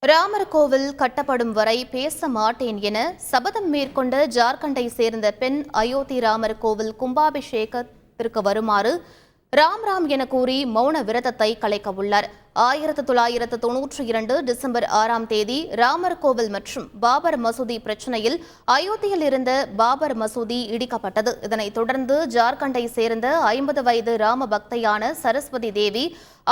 ராமர் கோவில் கட்டப்படும் வரை பேச மாட்டேன் என சபதம் மேற்கொண்ட ஜார்க்கண்டை சேர்ந்த பெண் அயோத்தி ராமர் கோவில் கும்பாபிஷேகத்திற்கு வருமாறு ராம் என கூறி மௌன விரதத்தை கலைக்க உள்ளார். 1992 டிசம்பர் 6ஆம் தேதி ராமர் கோவில் மற்றும் பாபர் மசூதி பிரச்சினையில் அயோத்தியில் இருந்த பாபர் மசூதி இடிக்கப்பட்டது. இதனைத் தொடர்ந்து ஜார்க்கண்டை சேர்ந்த 50 வயது ராம பக்தையான சரஸ்வதி தேவி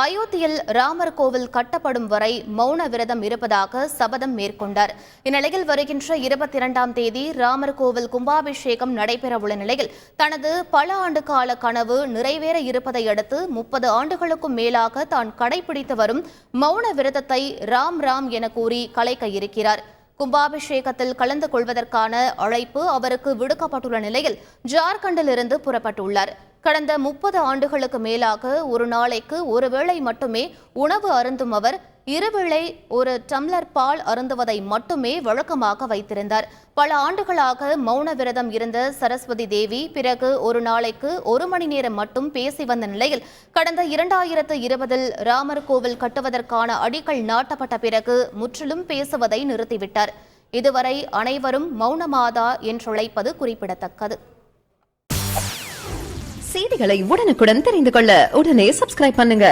அயோத்தியில் ராமர் கோவில் கட்டப்படும் வரை மௌன விரதம் இருப்பதாக சபதம் மேற்கொண்டார். இந்நிலையில் வருகின்ற 22ஆம் தேதி ராமர் கோவில் கும்பாபிஷேகம் நடைபெறவுள்ள நிலையில் தனது பல ஆண்டு கால கனவு நிறைவேற இருப்பதை அடுத்து 30 ஆண்டுகளுக்கும் மேலாக தான் கடைபிடித்து வரும் மௌன விரதத்தை ராம் என கூறி கலைக்க இருக்கிறார். கும்பாபிஷேகத்தில் கலந்து கொள்வதற்கான அழைப்பு அவருக்கு விடுக்கப்பட்டுள்ள நிலையில் ஜார்க்கண்டில் இருந்து புறப்பட்டுள்ளார். கடந்த 30 ஆண்டுகளுக்கு மேலாக ஒரு நாளைக்கு ஒருவேளை மட்டுமே உணவு அருந்தும் அவர் இருவேளை ஒரு டம்ளர் பால் அருந்துவதை மட்டுமே வழக்கமாக வைத்திருந்தார். பல ஆண்டுகளாக மௌன விரதம் இருந்த சரஸ்வதி தேவி பிறகு ஒரு நாளைக்கு 1 மணி நேரம் மட்டும் பேசி வந்த நிலையில் கடந்த 2020 ராமர் கோவில் கட்டுவதற்கான அடிக்கல் நாட்டப்பட்ட பிறகு முற்றிலும் பேசுவதை நிறுத்திவிட்டார். இதுவரை அனைவரும் மௌனமாதா என்றழைப்பது குறிப்பிடத்தக்கது. செய்திகளை உடனுக்குடன் தெரிந்து கொள்ள உடனே சப்ஸ்கிரைப் பண்ணுங்க.